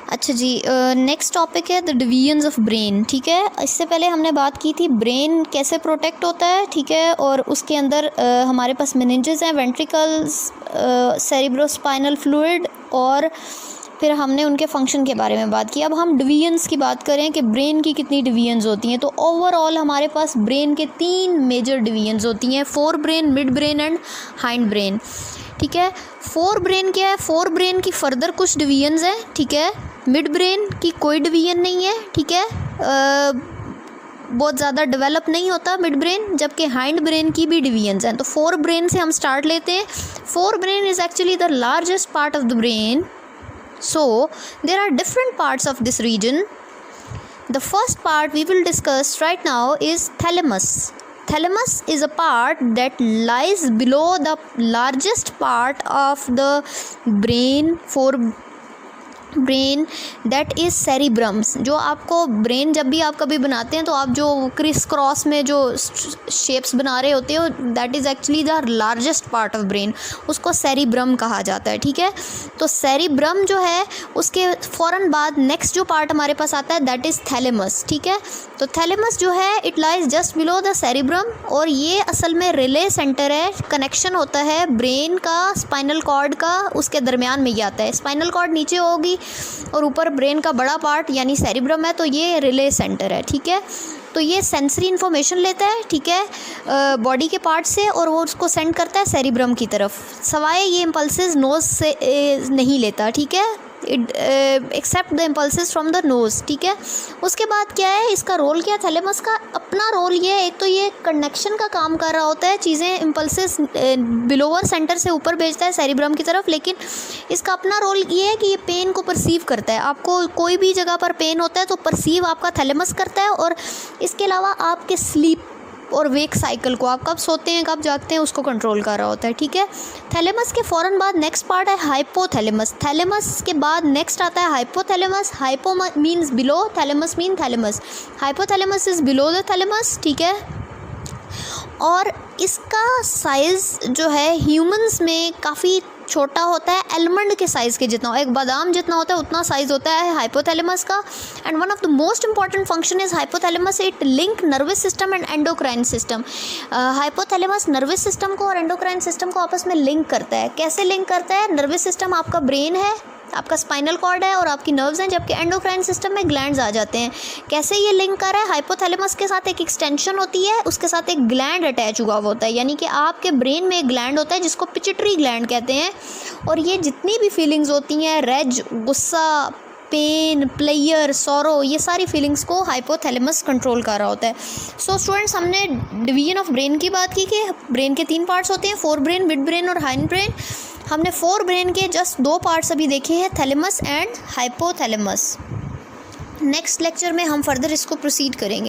अच्छा जी, next topic है the divisions of brain. ठीक है, इससे पहले हमने बात की थी ब्रेन कैसे प्रोटेक्ट होता है। ठीक है, और उसके अंदर हमारे पास मेनिंजेस हैं, वेंट्रिकल्स, सेरिब्रोस्पाइनल फ्लूइड, और फिर हमने उनके फंक्शन के बारे में बात की। अब हम डिवीजन्स की बात करें कि ब्रेन की कितनी डिवीजन्स होती हैं, तो ओवरऑल हमारे पास ब्रेन के 3 मेजर डिवीजन्स होती हैं, fore brain, mid brain and hind brain. ठीक है, फोर ब्रेन क्या है? फोर ब्रेन की फर्दर कुछ डिवीजन्स हैं। ठीक है, मिड ब्रेन की कोई डिवीजन नहीं है। ठीक है, बहुत ज़्यादा डेवलप नहीं होता मिड ब्रेन, जबकि हाइंड ब्रेन की भी डिवीजन्स हैं। तो फोर ब्रेन से हम स्टार्ट लेते हैं। Fore brain is actually the largest part of the brain. So there are different parts of this region. The first part we will discuss right now is thalamus. Thalamus is a part that lies below the largest part of the brain that is cerebrums. जो आपको brain जब भी आप कभी बनाते हैं तो आप जो क्रिस क्रॉस में जो शेप्स बना रहे होते हो, that is actually the largest part of brain, उसको सेरिब्रम कहा जाता है. ठीक है, तो सेरिब्रम जो है उसके फ़ौरन बाद नेक्स्ट जो पार्ट हमारे पास आता है दैट इज़ थैलेमस. ठीक है, तो थैलेमस जो है it lies just below the cerebrum, और ये असल में रिले सेंटर है. कनेक्शन होता है ब्रेन का स्पाइनल कॉर्ड का, उसके दरमियान में ये आता है. स्पाइनल कॉर्ड नीचे होगी और ऊपर ब्रेन का बड़ा पार्ट यानी सेरिब्रम है, तो ये रिले सेंटर है. ठीक है, तो ये सेंसरी इन्फॉर्मेशन लेता है. ठीक है, बॉडी के पार्ट से, और वो उसको सेंड करता है सेरिब्रम की तरफ. सवाए ये इम्पल्सेस नोज़ से नहीं लेता. ठीक है, except the impulses from the nose. ठीक है, उसके बाद क्या है, इसका रोल क्या है? थैलेमस का अपना रोल ये है, एक तो ये कनेक्शन का काम कर रहा होता है, चीज़ें इम्पल्सेस बिलोवर सेंटर से ऊपर भेजता है सेरिब्रम की तरफ, लेकिन इसका अपना रोल ये है कि ये पेन को परसीव करता है. आपको कोई भी जगह पर पेन होता है तो परसीव आपका थैलेमस करता है, और इसके अलावा आपके स्लीप और वेक साइकिल को, आप कब सोते हैं कब जागते हैं, उसको कंट्रोल कर रहा होता है. ठीक है, थैलेमस के फ़ौरन बाद नेक्स्ट पार्ट है हाइपोथैलेमस. थैलेमस के बाद नेक्स्ट आता है hypothalamus. Hypo means below, thalamus mean thalamus. Hypothalamus is below the thalamus. ठीक है, और इसका साइज़ जो है ह्यूमंस में काफ़ी छोटा होता है, एलमंड के साइज़ के जितना, एक बादाम जितना होता है उतना साइज़ होता है हाइपोथैलेमस का. And one of the most important function is hypothalamus, it link nervous system and endocrine system. Hypothalamus nervous system को और एंडोक्राइन सिस्टम को आपस में लिंक करता है. कैसे लिंक करता है? नर्वस सिस्टम आपका ब्रेन है, आपका स्पाइनल कॉर्ड है और आपकी नर्व्स हैं, जबकि एंडोक्राइन सिस्टम में ग्लैंड्स आ जाते हैं. कैसे ये लिंक कर रहा है? हाइपोथैलेमस के साथ एक एक्सटेंशन होती है, उसके साथ एक ग्लैंड अटैच हुआ होता है, यानी कि आपके ब्रेन में एक ग्लैंड होता है जिसको पिट्यूटरी ग्लैंड कहते हैं, और ये जितनी भी फीलिंग्स होती हैं, रज, गुस्सा, पेन, प्लेयर, सॉरो, ये सारी फीलिंग्स को हाइपोथैलेमस कंट्रोल कर रहा होता है. सो स्टूडेंट्स, हमने डिवीजन ऑफ ब्रेन की बात की कि ब्रेन के 3 पार्ट्स होते हैं, फोर ब्रेन, मिड ब्रेन और हाइंड ब्रेन. हमने फोर ब्रेन के जस्ट 2 पार्ट्स अभी देखे हैं, thalamus and hypothalamus. Next lecture में हम फर्दर इसको प्रोसीड करेंगे.